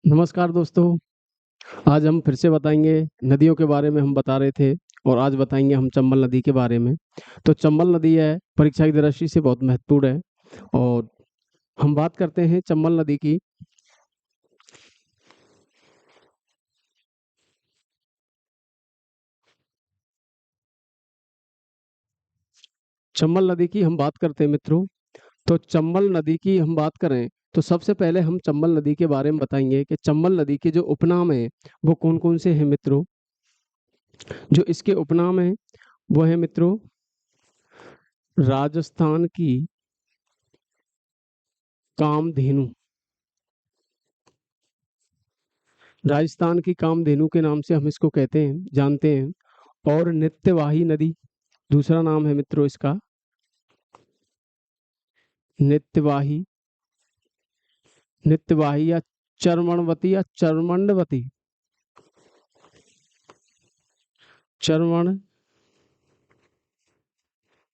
नमस्कार दोस्तों। आज हम फिर से बताएंगे नदियों के बारे में। हम बता रहे थे और आज बताएंगे हम चंबल नदी के बारे में। तो चंबल नदी है, परीक्षा की दृष्टि से बहुत महत्वपूर्ण है। और हम बात करते हैं चंबल नदी की। चंबल नदी की हम बात करते हैं मित्रों। तो चंबल नदी की हम बात करें तो सबसे पहले हम चंबल नदी के बारे में बताएंगे कि चंबल नदी के जो उपनाम है वो कौन कौन से हैं मित्रों। जो इसके उपनाम है वो है मित्रों राजस्थान की कामधेनु। राजस्थान की कामधेनु के नाम से हम इसको कहते हैं, जानते हैं। और नित्यवाही नदी दूसरा नाम है मित्रों इसका। नित्यवाही, नित्यवाही या चर्मणवती या चर्मण्डवती, चर्मण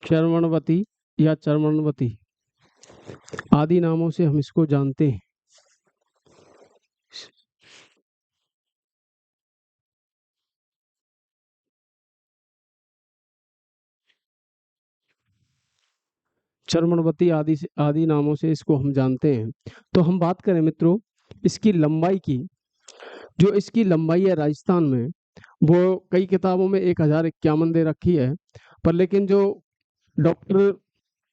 चर्मणवती या चर्मणवती आदि नामों से हम इसको जानते हैं। चर्मणवती आदि नामों से इसको हम जानते हैं। तो हम बात करें मित्रों इसकी लंबाई की। जो इसकी लंबाई है राजस्थान में वो कई किताबों में 1051 दे रखी है, पर लेकिन जो डॉक्टर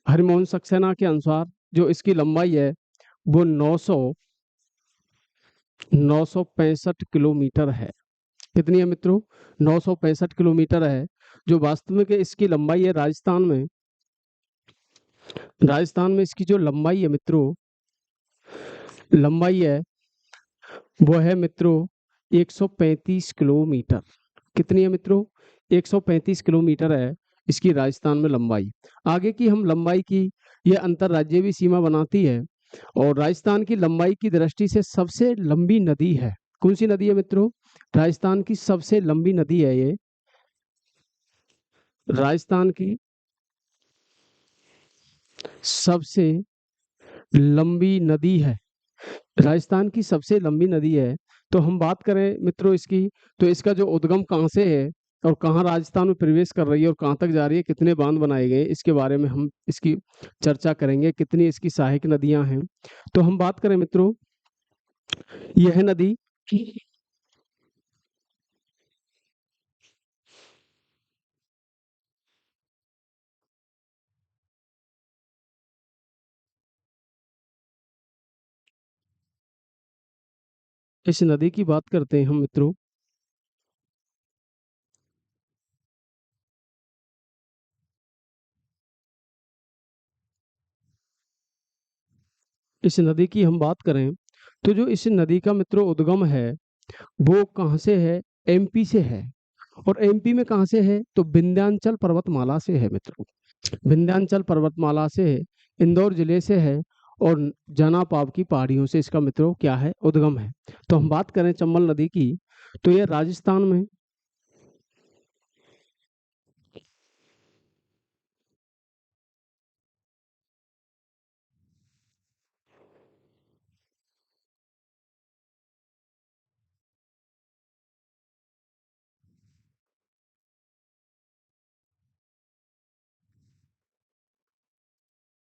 हरिमोहन सक्सेना के अनुसार जो इसकी लंबाई है वो 965 किलोमीटर है। कितनी है मित्रों? 965 किलोमीटर है। जो वास्तविक इसकी लंबाई है राजस्थान में इसकी जो लंबाई है मित्रों, लंबाई है वो है मित्रों 135 किलोमीटर। कितनी है मित्रों? 135 किलोमीटर है इसकी राजस्थान में लंबाई। आगे की हम लंबाई की, यह अंतरराज्यीय भी सीमा बनाती है। और राजस्थान की लंबाई की दृष्टि से सबसे लंबी नदी है। कौन सी नदी है मित्रों? राजस्थान की सबसे लंबी नदी है ये। राजस्थान की सबसे लंबी नदी है। राजस्थान की सबसे लंबी नदी है। तो हम बात करें मित्रों इसकी, तो इसका जो उद्गम कहाँ से है और कहाँ राजस्थान में प्रवेश कर रही है और कहाँ तक जा रही है, कितने बांध बनाए गए, इसके बारे में हम इसकी चर्चा करेंगे। कितनी इसकी सहायक नदियां हैं। तो हम बात करें मित्रों, यह नदी इस नदी की बात करते हैं हम मित्रों। इस नदी की हम बात करें तो जो इस नदी का मित्रों उद्गम है वो कहाँ से है? एमपी से है। और एमपी में कहाँ से है? तो विंध्याचल पर्वतमाला से है मित्रों। विंध्याचल पर्वतमाला से है, इंदौर जिले से है। और जनापाव की पहाड़ियों से इसका मित्रों क्या है? उद्गम है। तो हम बात करें चंबल नदी की, तो यह राजस्थान में,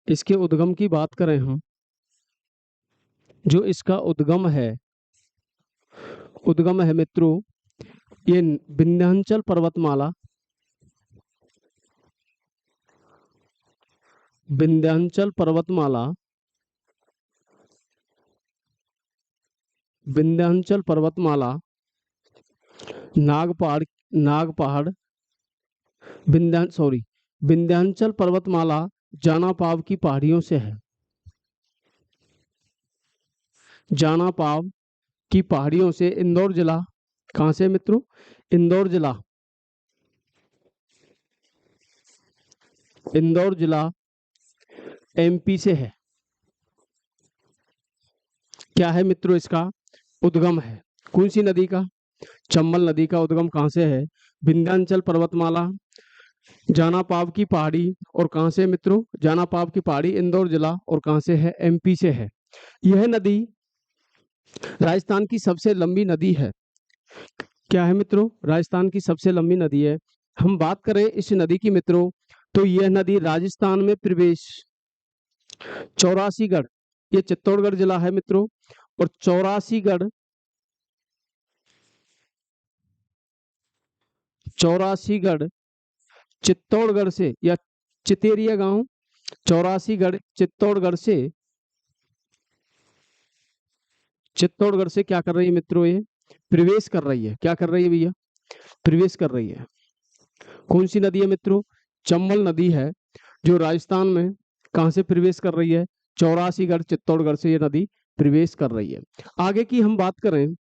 इसके उद्गम की बात करें हम, जो इसका उद्गम है मित्रों, ये विंध्याचल पर्वतमाला, विंध्याचल पर्वतमाला, विंध्याचल पर्वतमाला, नागपहाड़, नागपहाड़, विंध्याचल पर्वतमाला जानापाव की पहाड़ियों से है। जानापाव की पहाड़ियों से इंदौर जिला, कहाँ से मित्रों? इंदौर जिला, इंदौर जिला एमपी से है। क्या है मित्रों? इसका उद्गम है। कौन सी नदी का? चंबल नदी का उद्गम कहाँ से है? विंध्याचल पर्वतमाला, जानापाव की पहाड़ी, और कहाँ से मित्रों? जानापाव की पहाड़ी इंदौर जिला, और कहाँ से है? एमपी से है। यह नदी राजस्थान की सबसे लंबी नदी है, क्या है मित्रों? राजस्थान की सबसे लंबी नदी है। हम बात करें इस नदी की मित्रों, तो यह नदी राजस्थान में प्रवेश चौरासीगढ़, ये चित्तौड़गढ़ जिला है मित्रों, और चौरासीगढ़ चित्तौड़गढ़ से, या चितेरिया गांव, चौरासीगढ़ चित्तौड़गढ़ से क्या कर रही है मित्रों? ये प्रवेश कर रही है। क्या कर रही है भैया? प्रवेश कर रही है। कौन सी नदी है मित्रों? चंबल नदी है, जो राजस्थान में कहां से प्रवेश कर रही है? चौरासीगढ़ चित्तौड़गढ़ से ये नदी प्रवेश कर रही है। आगे की हम बात करें,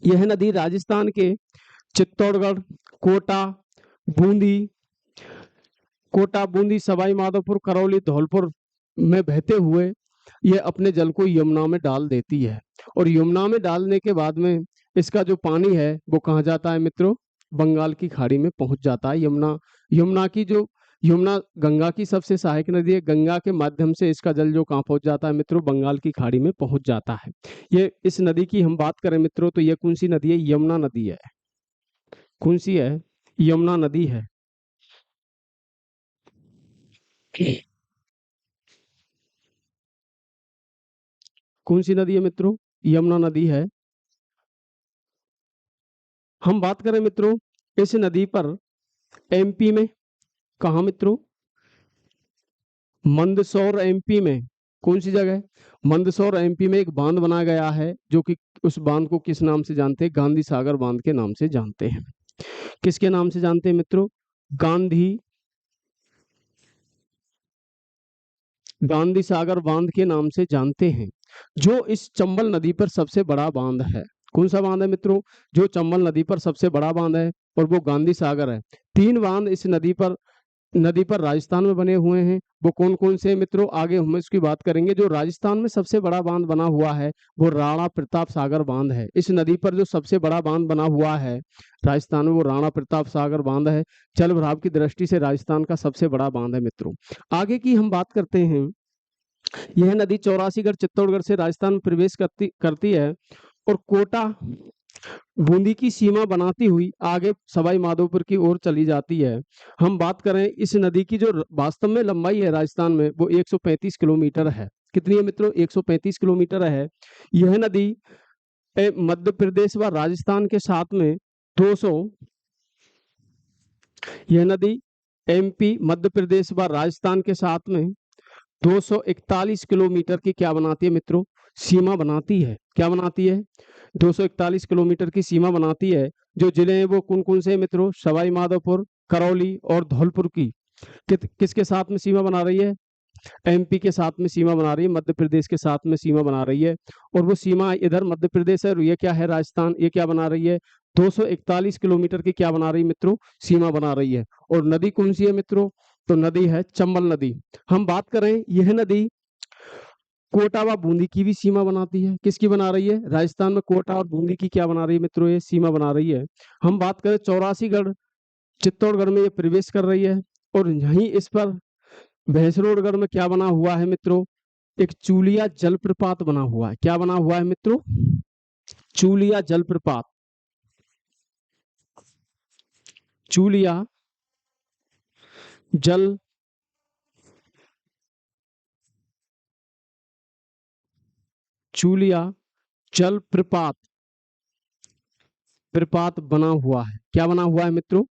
यह नदी राजस्थान के चित्तौड़गढ़, कोटा, बूंदी सवाई माधोपुर, करौली, धौलपुर में बहते हुए ये अपने जल को यमुना में डाल देती है, और यमुना में डालने के बाद में इसका जो पानी है वो कहाँ जाता है मित्रों? बंगाल की खाड़ी में पहुंच जाता है। यमुना गंगा की सबसे सहायक नदी है। गंगा के माध्यम से इसका जल जो कहाँ पहुंच जाता है मित्रों? बंगाल की खाड़ी में पहुंच जाता है। ये इस नदी की हम बात करें मित्रों, तो ये कौन सी नदी है? यमुना नदी है। कौन सी है? यमुना नदी है। कौन सी नदी है मित्रों? यमुना नदी है। हम बात करें मित्रों इस नदी पर एमपी में, कहा मित्रों? मंदसौर एमपी में। कौन सी जगह? मंदसौर एमपी में एक बांध बनाया गया है, जो कि उस बांध को किस नाम से जानते हैं? गांधी सागर बांध के नाम से जानते हैं। किसके नाम से जानते हैं मित्रों? गांधी सागर बांध के नाम से जानते हैं, जो इस चंबल नदी पर सबसे बड़ा बांध है। कौन सा बांध है मित्रों? जो चंबल नदी पर सबसे बड़ा बांध है, और वो गांधी सागर है। 3 बांध इस नदी पर राजस्थान में बने हुए हैं। वो कौन कौन से हैं मित्रों? आगे हम इसकी बात करेंगे। जो राजस्थान में सबसे बड़ा बांध बना हुआ है वो राणा प्रताप सागर बांध है। इस नदी पर जो सबसे बड़ा बांध बना हुआ है राजस्थान में, वो राणा प्रताप सागर बांध है। जल भराव की दृष्टि से राजस्थान का सबसे बड़ा बांध है मित्रों। आगे की हम बात करते हैं, यह नदी चौरासीगढ़ चित्तौड़गढ़ से राजस्थान में प्रवेश करती है, और कोटा बूंदी की सीमा बनाती हुई आगे सवाई माधोपुर की ओर चली जाती है। हम बात करें इस नदी की, जो वास्तव में लंबाई है राजस्थान में, वो 135 किलोमीटर है। कितनी है मित्रों? 135 किलोमीटर है। यह नदी मध्य प्रदेश व राजस्थान के साथ में 200 यह नदी एमपी, मध्य प्रदेश व राजस्थान के साथ में 241 किलोमीटर की क्या बनाती है मित्रों? सीमा बनाती है। क्या बनाती है? 241 किलोमीटर की सीमा बनाती है। जो जिले हैं वो कौन कौन से हैं मित्रों? सवाई माधोपुर, करौली और धौलपुर की किसके साथ में सीमा बना रही है? एमपी के साथ में सीमा बना रही है, मध्य प्रदेश के साथ में सीमा बना रही है। और वो सीमा इधर मध्य प्रदेश है, और ये क्या है? राजस्थान। ये क्या बना रही है? 241 किलोमीटर की क्या बना रही है मित्रों? सीमा बना रही है। और नदी कौन सी है मित्रों? तो नदी है चंबल नदी। हम बात करें, यह नदी कोटा व बूंदी की भी सीमा बनाती है। किसकी बना रही है? राजस्थान में कोटा और बूंदी की क्या बना रही है मित्रों? ये सीमा बना रही है। हम बात करें चौरासीगढ़ चित्तौड़गढ़ में ये प्रवेश कर रही है, और यहीं इस पर भैंसरोडगढ़ में क्या बना हुआ है मित्रों? एक चूलिया जलप्रपात बना हुआ है। क्या बना हुआ है मित्रों? चूलिया जलप्रपात। चूलिया जल चूलिया जलप्रपात बना हुआ है। क्या बना हुआ है मित्रों?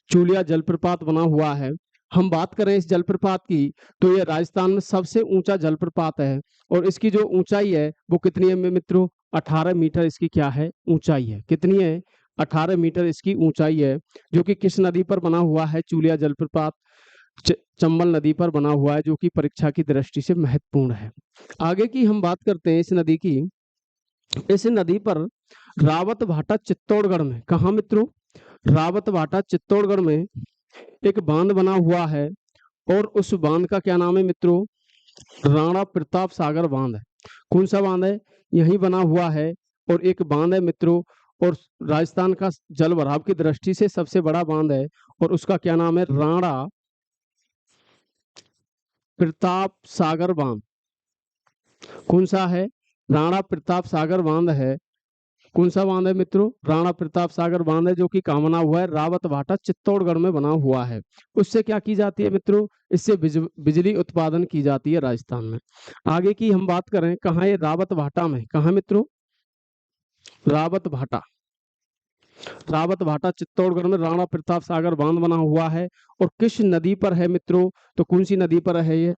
चूलिया जलप्रपात बना हुआ है। हम बात करें इस जलप्रपात की, तो यह राजस्थान में सबसे ऊंचा जलप्रपात है, और इसकी जो ऊंचाई है वो कितनी है मित्रों? 18 मीटर इसकी क्या है? ऊंचाई है। कितनी है? 18 मीटर इसकी ऊंचाई है। जो कि किस नदी पर बना हुआ है? चूलिया जलप्रपात चंबल नदी पर बना हुआ है, जो कि परीक्षा की दृष्टि से महत्वपूर्ण है। आगे की हम बात करते हैं इस नदी की। इस नदी पर रावत भाटा चित्तौड़गढ़ में, कहा मित्रों? रावत भाटा चित्तौड़गढ़ में एक बांध बना हुआ है, और उस बांध का क्या नाम है मित्रों? राणा प्रताप सागर बांध है। कौन सा बांध है? यही बना हुआ है, और एक बांध है मित्रों, और राजस्थान का जल भराव की दृष्टि से सबसे बड़ा बांध है, और उसका क्या नाम है? राणा प्रताप सागर बांध। कौन सा है? राणा प्रताप सागर बांध है। कौन सा बांध है मित्रों? राणा प्रताप सागर बांध है, जो कि कहाँ बना हुआ है? रावत भाटा चित्तौड़गढ़ में बना हुआ है। उससे क्या की जाती है मित्रों? इससे बिजली उत्पादन की जाती है राजस्थान में। आगे की हम बात करें, कहाँ ये? रावत भाटा में। कहाँ मित्रों? रावत भाटा। रावत भाटा चित्तौड़गढ़ में राणा प्रताप सागर बांध बना हुआ है। और किस नदी पर है मित्रों? तो कौन सी नदी पर है ये?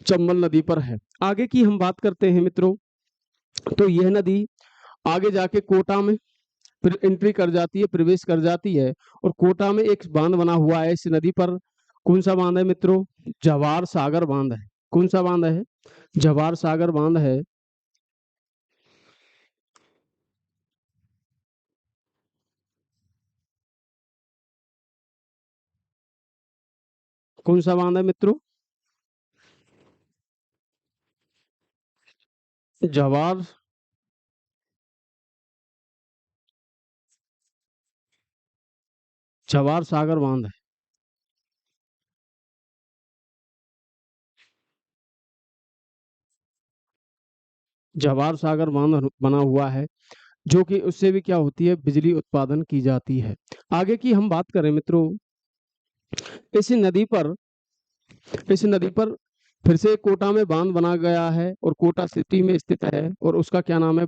चंबल नदी पर है। आगे की हम बात करते हैं मित्रों, तो यह नदी आगे जाके कोटा में एंट्री कर जाती है, प्रवेश कर जाती है। और कोटा में एक बांध बना हुआ है इस नदी पर। कौन सा बांध है मित्रों? जवाहर सागर बांध है। कौन सा बांध है? जवाहर सागर बांध है। कौन सा बांध है मित्रों? जवाहर जवाहर सागर बांध है। जवाहर सागर बांध बना हुआ है, जो कि उससे भी क्या होती है? बिजली उत्पादन की जाती है। आगे की हम बात करें मित्रों, इस नदी पर इस नदी पर फिर से कोटा में बांध बना गया है और कोटा सिटी में स्थित है। और उसका क्या नाम है?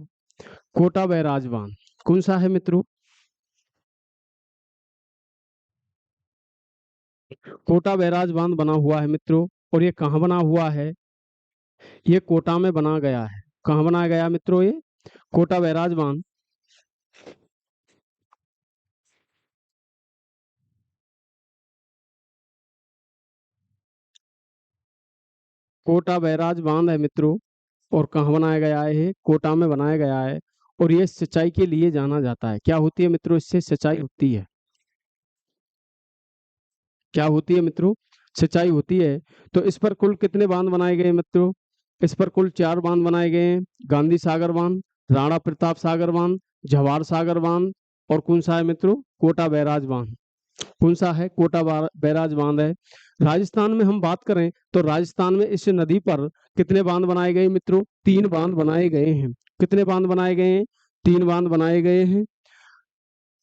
कोटा बैराज बांध। कौन सा है मित्रों? कोटा बैराज बांध बना हुआ है मित्रों। और ये कहाँ बना हुआ है? ये कोटा में बना गया है। कहाँ बनाया गया मित्रों? ये कोटा बैराज बांध। कोटा बैराज बांध है मित्रों। और कहाँ बनाया गया है? ये कोटा में बनाया गया है। और ये सिंचाई के लिए जाना जाता है। क्या होती है मित्रों? इससे सिंचाई होती है। क्या होती है मित्रों? सिंचाई होती है। तो इस पर कुल कितने बांध बनाए गए मित्रों? इस पर कुल 4 बांध बनाए गए हैं। गांधी सागर बांध, राणा प्रताप सागर बांध, जवाहर सागर बांध, और कौन सा है मित्रों? कोटा बैराज बांध। कौन सा है? कोटा बैराज बांध है। राजस्थान में हम बात करें, तो राजस्थान में इस नदी पर कितने बांध बनाए गए मित्रों? 3 बांध बनाए गए हैं। कितने बांध बनाए गए हैं? 3 बांध बनाए गए हैं।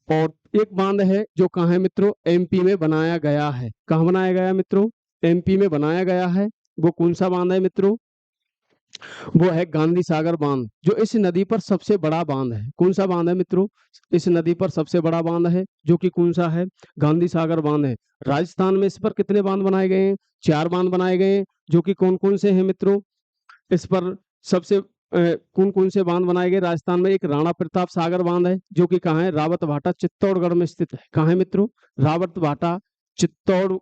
और एक बांध है जो कहाँ है मित्रों? एमपी में बनाया गया है। कहाँ बनाया गया है मित्रों? एमपी में बनाया गया है। वो कौन सा बांध है मित्रों? वो है गांधी सागर बांध, जो इस नदी पर सबसे बड़ा बांध है। कौन सा बांध है मित्रों? इस नदी पर सबसे बड़ा बांध है, जो कि कौन सा है? गांधी सागर बांध है। राजस्थान में इस पर कितने बांध बनाए गए हैं? 4 बांध बनाए गए हैं, जो कि कौन कौन से हैं मित्रों? इस पर सबसे कौन कौन से बांध बनाए गए राजस्थान में? एक राणा प्रताप सागर बांध है, जो कि कहाँ है? रावत भाटा चित्तौड़गढ़ में स्थित है। कहाँ है मित्रों? रावत भाटा चित्तौड़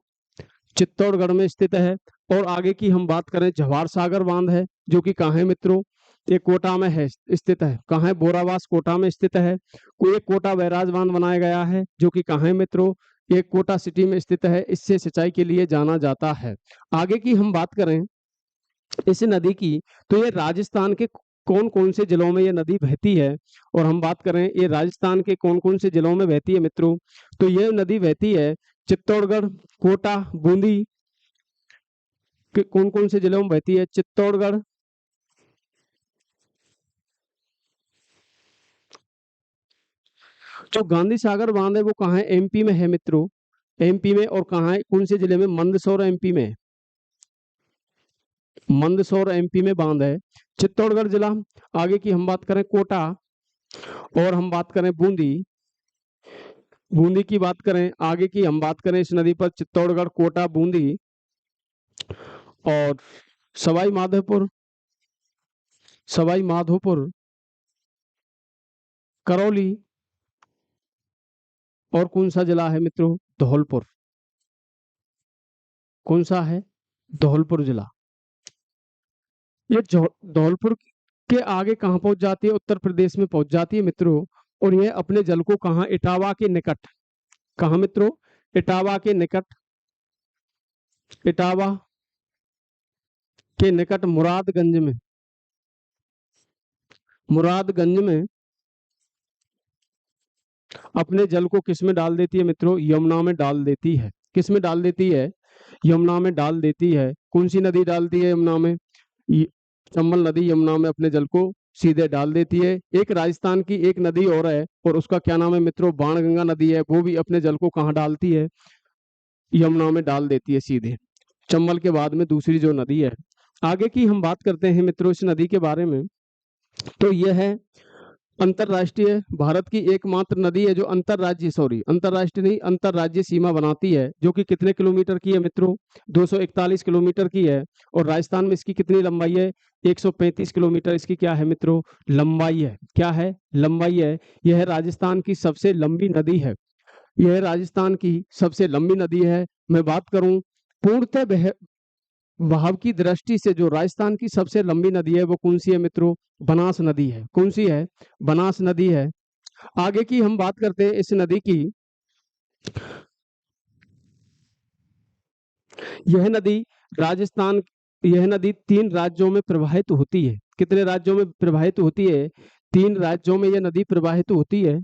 चित्तौड़गढ़ में स्थित है। और आगे की हम बात करें, जवाहर सागर बांध है, जो कि कहाँ है मित्रों? ये कोटा में है, स्थित है। कहाँ है? बोरावास कोटा में स्थित है। कोई एक कोटा बैराज बांध बनाया गया है, जो कि कहाँ है मित्रों? ये कोटा सिटी में स्थित है। इससे सिंचाई के लिए जाना जाता है। आगे की हम बात करें इस नदी की, तो ये राजस्थान के कौन कौन से जिलों में ये नदी बहती है? और हम बात करें ये राजस्थान के कौन कौन से जिलों में बहती है मित्रों, तो ये नदी बहती है चित्तौड़गढ़, कोटा, बूंदी के कौन कौन से जिलों में बहती है? चित्तौड़गढ़, जो गांधी सागर बांध है वो कहाँ है? एमपी में है मित्रों। एमपी में। और कहाँ है? कौन से जिले में? मंदसौर एमपी में। मंदसौर एमपी में बांध है चित्तौड़गढ़ जिला। आगे की हम बात करें कोटा, और हम बात करें बूंदी। बूंदी की बात करें, आगे की हम बात करें इस नदी पर, चित्तौड़गढ़, कोटा, बूंदी, और सवाई माधोपुर, सवाई माधोपुर, करौली, और कौन सा जिला है मित्रों? धौलपुर। कौन सा है? धौलपुर जिला। ये धौलपुर के आगे कहाँ पहुंच जाती है? उत्तर प्रदेश में पहुंच जाती है मित्रों। और ये अपने जल को कहाँ? इटावा के निकट। कहाँ मित्रों? इटावा के निकट। इटावा के निकट मुरादगंज में। मुरादगंज में अपने जल को किस में डाल देती है मित्रों? यमुना में डाल देती है। किस में डाल देती है? यमुना में डाल देती है। कौन सी नदी डालती है यमुना में? चंबल नदी यमुना में अपने जल को सीधे डाल देती है। एक राजस्थान की एक नदी और है, और उसका क्या नाम है मित्रों, बाणगंगा नदी है, वो भी अपने जल को कहाँ डालती है, यमुना में डाल देती है सीधे। चंबल के बाद में दूसरी जो नदी है। आगे की हम बात करते हैं मित्रों इस नदी के बारे में, तो यह है अंतरराष्ट्रीय भारत की एकमात्र नदी है जो अंतरराष्ट्रीय नहीं, अंतरराज्य सीमा बनाती है, जो कि कितने किलोमीटर की है मित्रों, 241 किलोमीटर की है। और राजस्थान में इसकी कितनी लंबाई है, 135 किलोमीटर इसकी क्या है मित्रों, लंबाई है। क्या है, लंबाई है। यह राजस्थान की सबसे लंबी नदी है। यह राजस्थान की सबसे लंबी नदी है। मैं बात करूं पूर्णतः बहाव की दृष्टि से जो राजस्थान की सबसे लंबी नदी है वो कौन सी है मित्रों, बनास नदी है। कौन सी है, बनास नदी है। आगे की हम बात करते हैं इस नदी की। यह नदी राजस्थान, यह नदी 3 राज्यों में प्रवाहित होती है। कितने राज्यों में प्रवाहित होती है, 3 राज्यों में यह नदी प्रवाहित होती है।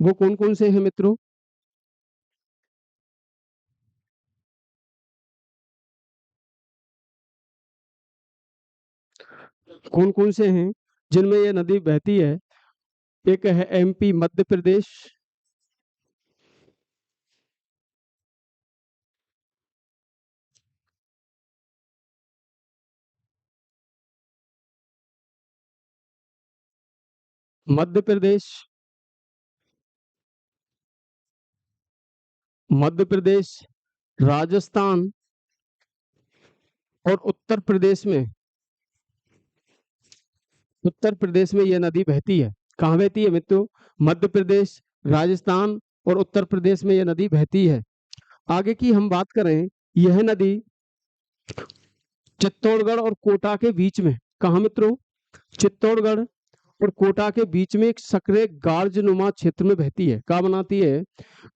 वो कौन कौन से हैं मित्रों, कौन कौन से हैं जिनमें यह नदी बहती है। एक है एमपी मध्य प्रदेश, मध्य प्रदेश, मध्य प्रदेश, राजस्थान और उत्तर प्रदेश में, उत्तर प्रदेश में यह नदी बहती है। कहाँ बहती है मित्रों, मध्य प्रदेश, राजस्थान और उत्तर प्रदेश में यह नदी बहती है। आगे की हम बात करें, यह नदी चित्तौड़गढ़ और कोटा के बीच में, कहाँ मित्रों, चित्तौड़गढ़ और कोटा के बीच में एक सक्रिय गार्जनुमा क्षेत्र में बहती है। कहाँ बनाती है,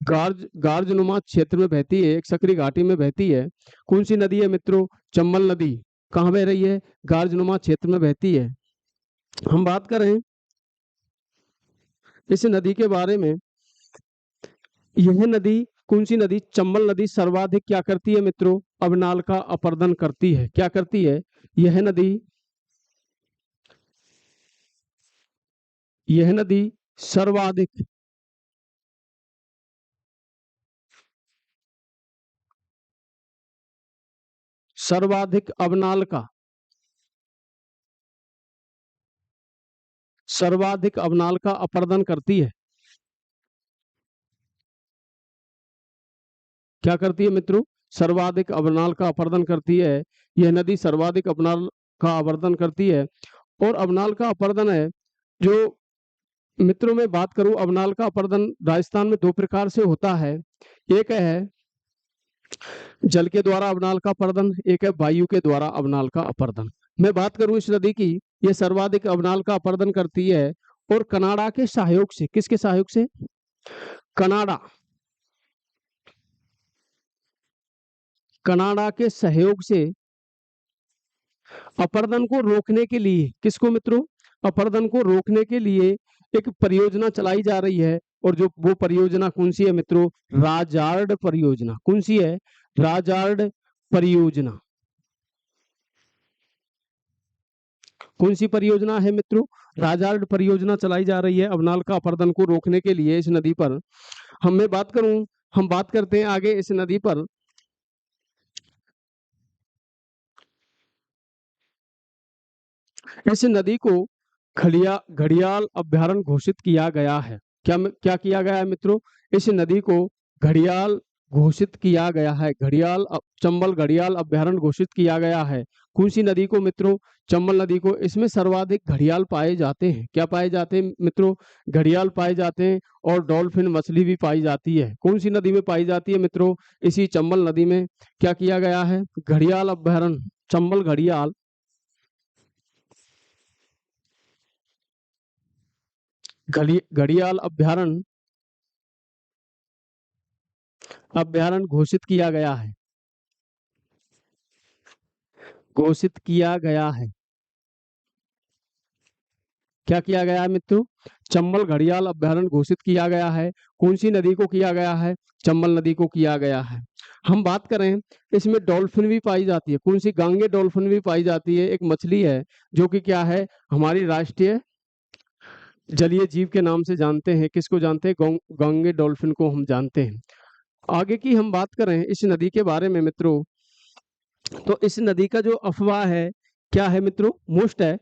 गार्जनुमा क्षेत्र में बहती है, एक सक्रिय घाटी में बहती है। कौन सी नदी है मित्रों, चंबल नदी। कहाँ बह रही है, गार्जनुमा क्षेत्र में बहती है। हम बात करें इस नदी के बारे में, यह नदी कौन सी नदी, चंबल नदी सर्वाधिक क्या करती है मित्रों, अवनाल का अपरदन करती है। क्या करती है, यह नदी, यह नदी सर्वाधिक, सर्वाधिक अवनाल का, सर्वाधिक अवनाल का अपरदन करती है। क्या करती है मित्रों, सर्वाधिक अवनाल का अपरदन करती है। यह नदी सर्वाधिक अवनाल का अपरदन करती है। और अवनाल का अपरदन है जो मित्रों में बात करूं, अवनाल का अपरदन राजस्थान में 2 प्रकार से होता है। एक है जल के द्वारा अवनाल का अपरदन, एक है वायु के द्वारा अवनाल का अपरदन। मैं बात करूं इस नदी की, यह सर्वाधिक अवनाल का अपरदन करती है। और कनाडा के सहयोग से, किसके सहयोग से, कनाडा, कनाडा के सहयोग से अपरदन को रोकने के लिए, किसको मित्रों, अपरदन को रोकने के लिए एक परियोजना चलाई जा रही है। और जो वो परियोजना कौन सी है मित्रों, राजार्ड परियोजना। कौन सी है, राजार्ड परियोजना। कौन सी परियोजना है मित्रों, राजार्ड परियोजना चलाई जा रही है अवनाल का अपरदन को रोकने के लिए इस नदी पर। मैं बात करूं, हम बात करते हैं आगे इस नदी पर। इस नदी को घड़ियाल अभ्यारण्य घोषित किया गया है। क्या किया गया है मित्रों, इस नदी को घड़ियाल घोषित किया गया है। चंबल घड़ियाल अभ्यारण्य घोषित किया गया है। कौन सी नदी को मित्रों, चंबल नदी को। इसमें सर्वाधिक घड़ियाल पाए जाते हैं। क्या पाए जाते हैं मित्रों, घड़ियाल पाए जाते हैं। और डॉल्फिन मछली भी पाई जाती है। कौन सी नदी में पाई जाती है मित्रों, इसी चंबल नदी में। क्या किया गया है, घड़ियाल अभ्यारण्य, चंबल घड़ियाल घड़ियाल अभ्यारण्य, अभ्यारण्य घोषित किया गया है, घोषित किया गया है। क्या किया गया है मित्रों? चंबल घड़ियाल अभ्यारण्य घोषित किया गया है। कौन सी नदी को किया गया है? चंबल नदी को किया गया है। हम बात करें, इसमें डॉल्फिन भी पाई जाती है। कौन सी? गांगे डॉल्फिन भी पाई जाती है। एक मछली है जो कि क्या है, हमारी राष्ट्रीय जलीय जीव के नाम से जानते हैं। किसको जानते हैं? गांगे डॉल्फिन को हम जानते हैं। आगे की हम बात करें इस नदी के बारे में मित्रों, तो इस नदी का जो अफवाह है, क्या है मित्रों? मोस्ट है।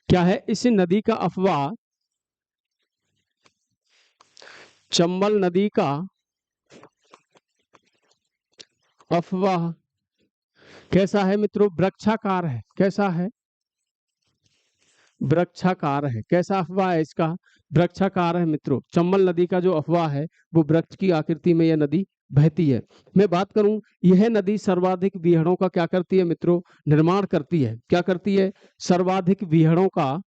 क्या है इस नदी का अफवाह? चंबल नदी का अफवाह कैसा है मित्रों? वृक्षाकार है। कैसा है? वृक्षाकार है। कैसा अफवाह है इसका? वृक्षाकार है मित्रों। चंबल नदी का जो अफवाह है वो वृक्ष की आकृति में यह नदी बहती है। मैं बात करूं, यह नदी सर्वाधिक बीहड़ों का क्या करती है मित्रों? निर्माण करती है। क्या करती है? सर्वाधिक बीहड़ों का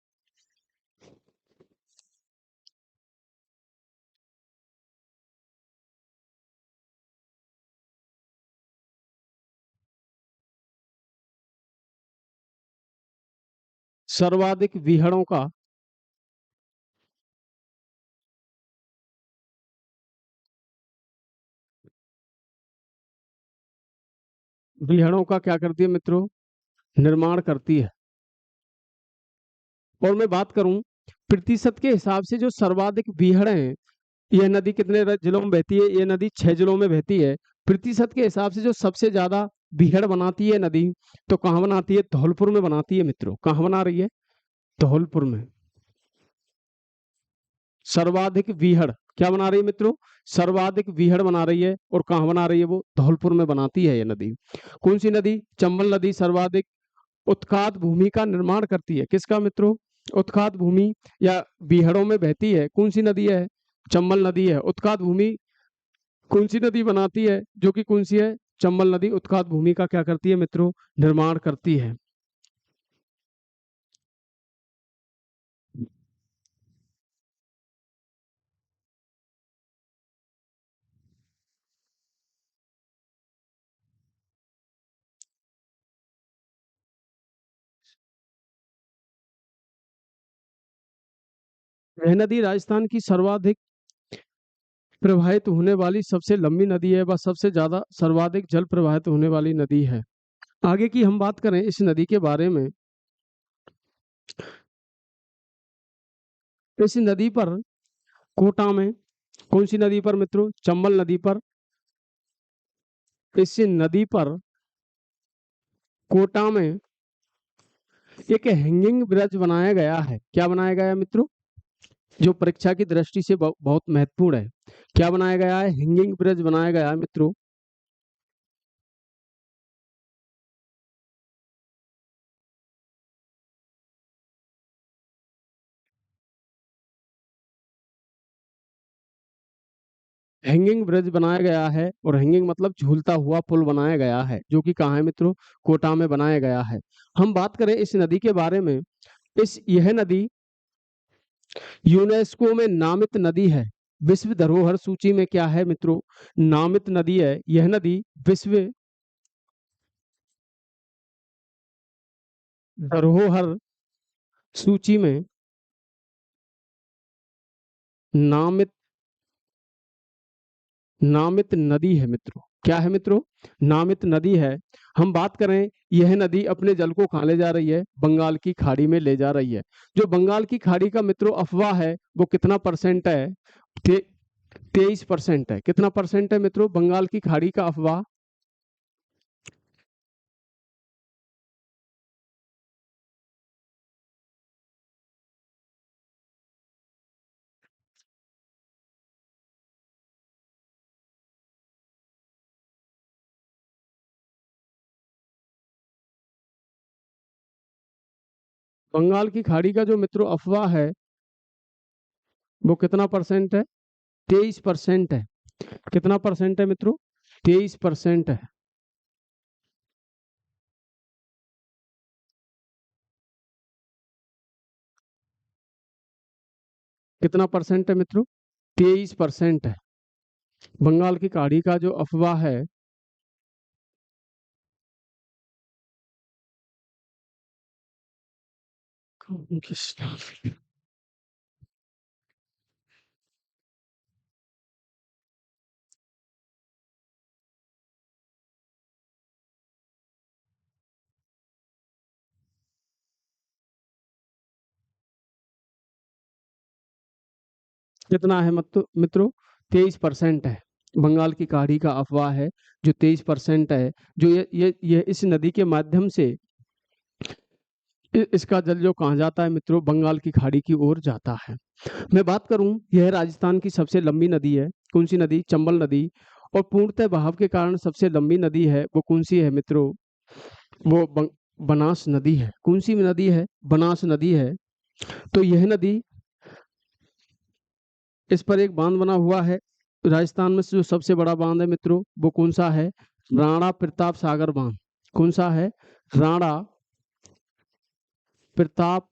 सर्वाधिक बीहड़ों का बीहड़ों का क्या करती है मित्रों? निर्माण करती है। और मैं बात करूं प्रतिशत के हिसाब से, जो सर्वाधिक बीहड़ हैं, यह नदी कितने जिलों में बहती है? यह नदी 6 जिलों में बहती है। प्रतिशत के हिसाब से जो सबसे ज्यादा बीहड़ बनाती है नदी, तो कहाँ बनाती है? धौलपुर में बनाती है मित्रों। कहाँ बना रही है? धौलपुर में। सर्वाधिक बीहड़ क्या बना रही है मित्रों? सर्वाधिक बीहड़ बना रही है। और कहाँ बना रही है? वो धौलपुर में बनाती है ये नदी। कौन सी नदी? चंबल नदी सर्वाधिक उत्खात भूमि का निर्माण करती है। किसका मित्रों? उत्खात भूमि या बीहड़ों में बहती है। कौन सी नदी है? चंबल नदी है। उत्खात भूमि कौन सी नदी बनाती है? जो कि कौन सी है? चंबल नदी उत्खात भूमि का क्या करती है मित्रों? निर्माण करती है। यह नदी राजस्थान की सर्वाधिक प्रवाहित होने वाली सबसे लंबी नदी है, व सबसे ज्यादा सर्वाधिक जल प्रवाहित होने वाली नदी है। आगे की हम बात करें इस नदी के बारे में, इस नदी पर कोटा में, कौन सी नदी पर मित्रों? चंबल नदी पर। इस नदी पर कोटा में एक हैंगिंग ब्रिज बनाया गया है। क्या बनाया गया है मित्रों? जो परीक्षा की दृष्टि से बहुत महत्वपूर्ण है। क्या बनाया गया है? हैंगिंग ब्रिज बनाया गया है मित्रों। हैंगिंग ब्रिज बनाया गया है, और हैंगिंग मतलब झूलता हुआ पुल बनाया गया है, जो कि कहाँ है मित्रों? कोटा में बनाया गया है। हम बात करें इस नदी के बारे में, इस यह नदी यूनेस्को में नामित नदी है। विश्व धरोहर सूची में क्या है मित्रों? नामित नदी है। यह नदी विश्व धरोहर सूची में नामित नामित नदी है मित्रों। क्या है मित्रों? नामित नदी है। हम बात करें, यह नदी अपने जल को कहाँ ले जा रही है? बंगाल की खाड़ी में ले जा रही है। जो बंगाल की खाड़ी का मित्रों अफवाह है, वो कितना परसेंट है? 23% है। कितना परसेंट है मित्रों बंगाल की खाड़ी का अफवाह? बंगाल की खाड़ी का जो मित्रों अफवाह है, वो कितना परसेंट है? 23% है। कितना परसेंट है मित्रों? 23% है। कितना परसेंट है मित्रों? 23% है। बंगाल की खाड़ी का जो अफवाह है, कितना है मित्रों? 23% है। बंगाल की खाड़ी का अफवाह है जो 23% है, जो ये इस नदी के माध्यम से इसका जल जो कहाँ जाता है मित्रों? बंगाल की खाड़ी की ओर जाता है। मैं बात करूं, यह राजस्थान की सबसे लंबी नदी है। कौन सी नदी? चंबल नदी। और पूर्णतः बहाव के कारण सबसे लंबी नदी है वो कौन सी है मित्रों? वो बनास नदी है। कौन सी नदी है? बनास नदी है। तो यह नदी, इस पर एक बांध बना हुआ है। राजस्थान में जो सबसे बड़ा बांध है मित्रों वो कौन सा है? राणा प्रताप सागर बांध। कौन सा है? राणा प्रताप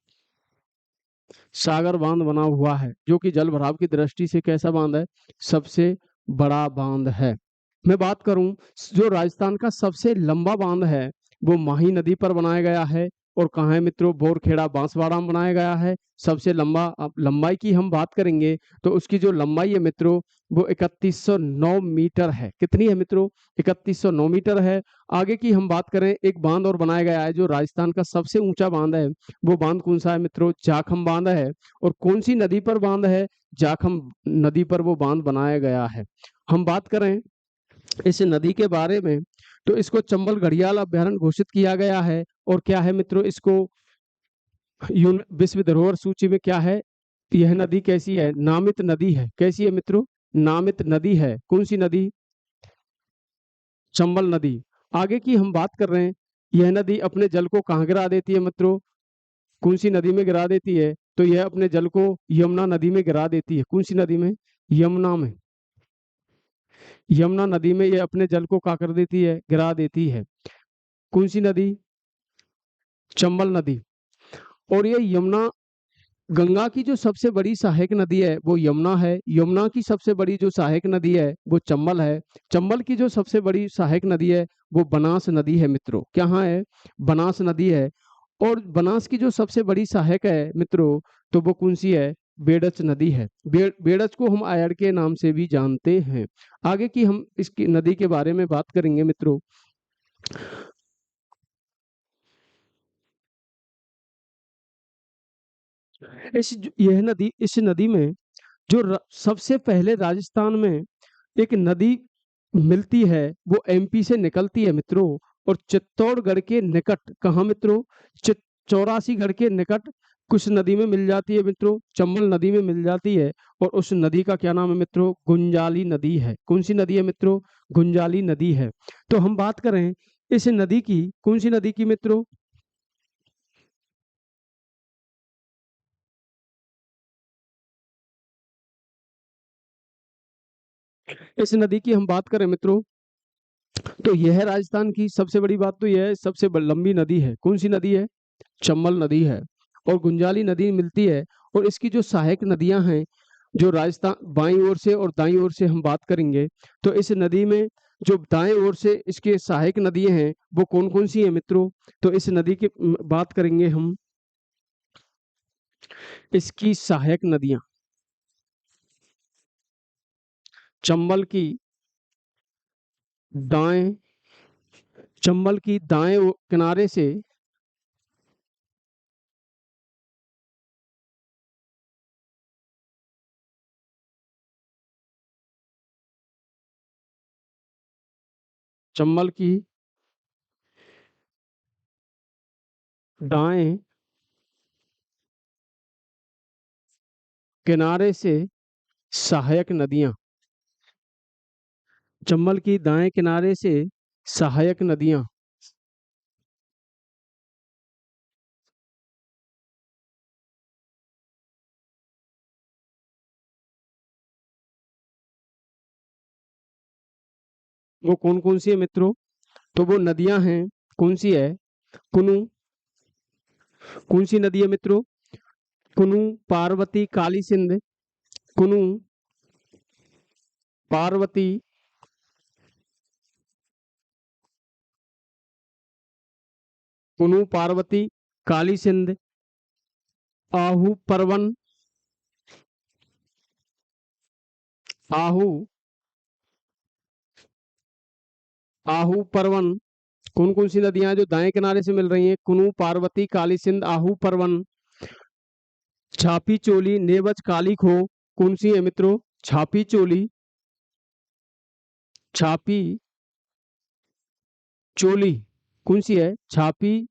सागर बांध बना हुआ है, जो कि जल भराव की दृष्टि से कैसा बांध है? सबसे बड़ा बांध है। मैं बात करूं, जो राजस्थान का सबसे लंबा बांध है वो माही नदी पर बनाया गया है। और कहाँ है मित्रों? बोरखेड़ा बांसवाड़ा में बनाया गया है। सबसे लंबा, अब लंबाई की हम बात करेंगे तो उसकी जो लंबाई है मित्रों वो 3109 मीटर है। कितनी है मित्रों? 3109 मीटर है। आगे की हम बात करें, एक बांध और बनाया गया है जो राजस्थान का सबसे ऊंचा बांध है। वो बांध कौन सा है मित्रों? जाखम बांध है। और कौन सी नदी पर बांध है? जाखम नदी पर वो बांध बनाया गया है। हम बात करें इस नदी के बारे में तो इसको चंबल घड़ियाल अभ्यारण्य घोषित किया गया है। और क्या है मित्रों? इसको विश्व धरोहर सूची में क्या है? यह नदी कैसी है? नामित नदी है। कैसी है मित्रों? नामित नदी है। कौन सी नदी? चंबल नदी। आगे की हम बात कर रहे हैं, यह नदी अपने जल को कहाँ गिरा देती है मित्रों? कौन सी नदी में गिरा देती है? तो यह अपने जल को यमुना नदी में गिरा देती है। कौन सी नदी में? यमुना में। यमुना नदी में यह अपने जल को क्या कर देती है? गिरा देती है। कौन सी नदी? चंबल नदी। और ये यमुना, गंगा की जो सबसे बड़ी सहायक नदी है वो यमुना है। यमुना की सबसे बड़ी जो सहायक नदी है वो चंबल है। चंबल की जो सबसे बड़ी सहायक नदी है वो बनास नदी है मित्रों। क्या है? बनास नदी है। और बनास की जो सबसे बड़ी सहायक है मित्रों तो वो कौन सी है? बेड़च नदी है। बेड़च को हम आयड़ के नाम से भी जानते हैं। आगे की हम इसकी नदी के बारे में बात करेंगे मित्रों। इस नदी में जो सबसे पहले राजस्थान में एक नदी मिलती है वो एमपी से निकलती है मित्रों। और चित्तौड़गढ़ के निकट, कहाँ मित्रों? 84 गढ़ के निकट कुछ नदी में मिल जाती है मित्रों, चंबल नदी में मिल जाती है। और उस नदी का क्या नाम है मित्रों? गुंजाली नदी है। कौन सी नदी है मित्रों? गुंजाली नदी है। तो हम बात करें इस नदी की, कौन सी नदी की मित्रों? इस नदी की हम बात करें मित्रों तो यह राजस्थान की सबसे बड़ी बात तो यह है, सबसे लंबी नदी है। कौन सी नदी है? चंबल नदी है। और गुंजाली नदी मिलती है। और इसकी जो सहायक नदियां हैं, जो राजस्थान बाईं ओर से और दाईं ओर से हम बात करेंगे तो इस नदी में जो दाएं ओर से इसके सहायक नदियां हैं वो कौन कौन सी हैं मित्रों? तो इस नदी की बात करेंगे हम, इसकी सहायक नदियां चंबल की दाएं चंबल की दाएं किनारे से चंबल की दाएं किनारे से सहायक नदियां, चंबल की दाएं किनारे से सहायक नदियां वो कौन कौन सी है मित्रों? तो वो नदियां हैं, कौन सी है? कुनू। कौन सी नदी है मित्रों? कुनू, पार्वती, काली सिंध। कुनू, पार्वती, कुनू, पार्वती, काली सिंध, आहू, परवन, आहू, आहू, परवन। कौन कौन सी नदियां हैं जो दाएं किनारे से मिल रही हैं? कुनू, पार्वती, काली सिंध, आहू, परवन, छापी, चोली, नेवज, काली खो, कौन सी है मित्रों? छापी चोली, छापी चोली कौन सी है? छापी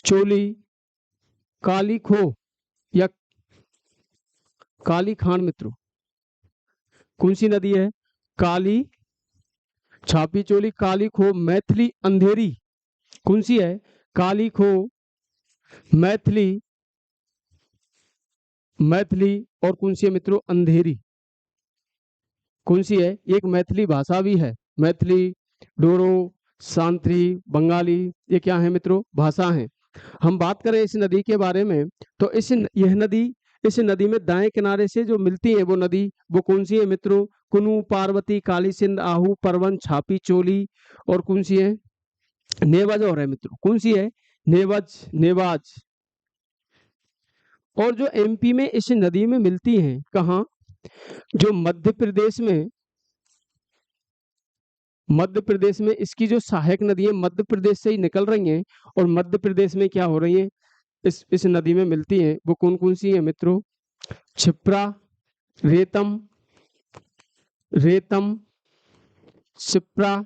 चोली, काली खो या काली खान मित्रों, कौन सी नदी है? काली, छापी चोली, काली खो, मैथिली, अंधेरी, कौन सी है? काली खो, मैथिली, मैथिली और कौन सी है मित्रों? अंधेरी, कौन सी है? एक मैथिली भाषा भी है, मैथिली, डोरो, सांत्री, बंगाली, ये क्या है मित्रों? भाषा है। हम बात करें इस नदी के बारे में तो इस नदी में दाएं किनारे से जो मिलती है वो नदी, वो कौन सी है मित्रों? कुनू, पार्वती, काली सिंध, आहू, परवन, छापी चोली और कौन सी है? नेवज और है मित्रों, कौन सी है? नेवज, नेवाज। और जो एमपी में इस नदी में मिलती हैं, कहाँ? जो मध्य प्रदेश में इसकी जो सहायक नदी है मध्य प्रदेश से ही निकल रही हैं और मध्य प्रदेश में क्या हो रही है? इस नदी में मिलती हैं, वो कौन कौन सी है मित्रों? क्षिप्रा, रेतम, रेतम, शिप्रा,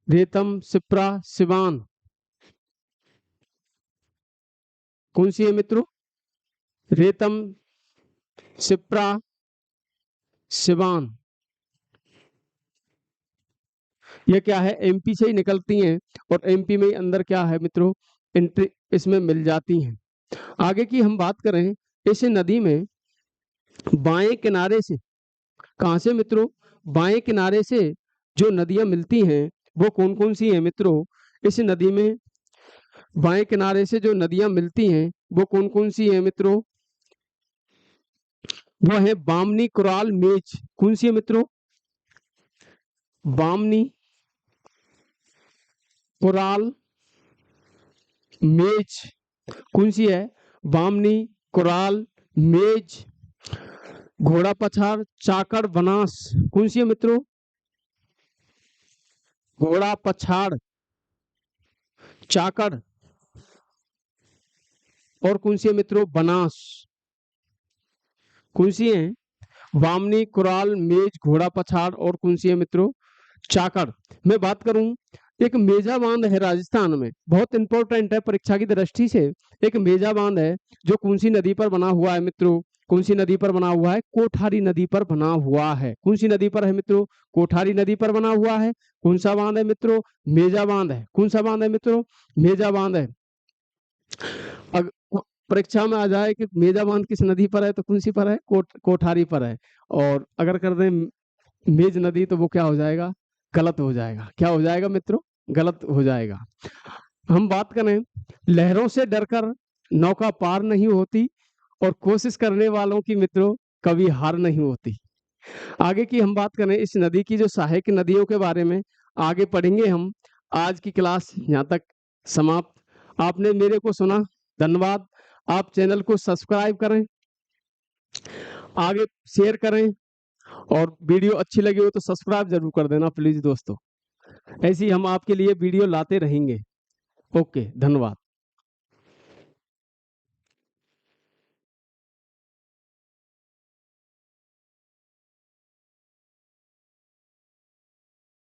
रेतम, शिप्रा, सिवान, कौन सी है मित्रों? रेतम, शिप्रा, सिवान। ये क्या है? एमपी से ही निकलती हैं और एमपी में ही अंदर क्या है मित्रों? एंट्री इसमें मिल जाती हैं। आगे की हम बात करें, इस नदी में बाएं किनारे से, कहां से मित्रों? बाएं किनारे से जो नदियां मिलती हैं वो कौन कौन सी हैं मित्रों? इस नदी में बाएं किनारे से जो नदियां मिलती हैं वो कौन कौन सी हैं मित्रों? वो है बामनी, कुराल, मेच, कौन सी है मित्रों? बामनी, कुराल, मेज, कौन सी है? बामनी, कुराल, मेज, घोड़ा पछाड़, चाकड़, बनास, कौन सी है मित्रों? घोड़ा पछाड़, चाकड़ और कौन सी है मित्रों? बनास, कौन सी है? बामनी, कुराल, मेज, घोड़ा पछाड़ और कौन सी है मित्रों? चाकड़। मैं बात करूं, एक मेजा बांध है राजस्थान में, बहुत इंपॉर्टेंट है परीक्षा की दृष्टि से। एक मेजा बांध है जो कौन सी नदी पर बना हुआ है मित्रों? कौन सी नदी पर बना हुआ है? कोठारी नदी पर बना हुआ है। कौन सी नदी पर है मित्रों? कोठारी नदी पर बना हुआ है। कौन सा बांध है मित्रों? मेजा बांध है। कौन सा बांध है मित्रों? मेजा बांध है। परीक्षा में आ जाए कि मेजा बांध किस नदी पर है तो कौन सी पर है? कोठारी पर है। और अगर कर दें मेज नदी तो वो क्या हो जाएगा? गलत हो जाएगा। क्या हो जाएगा मित्रों? गलत हो जाएगा। हम बात करें, लहरों से डरकर नौका पार नहीं होती और कोशिश करने वालों की मित्रों कभी हार नहीं होती। आगे की हम बात करें इस नदी की जो सहायक नदियों के बारे में आगे पढ़ेंगे हम। आज की क्लास यहाँ तक समाप्त। आपने मेरे को सुना, धन्यवाद। आप चैनल को सब्सक्राइब करें, आगे शेयर करें और वीडियो अच्छी लगी हो तो सब्सक्राइब जरूर कर देना प्लीज दोस्तों। ऐसे ही हम आपके लिए वीडियो लाते रहेंगे। ओके, धन्यवाद।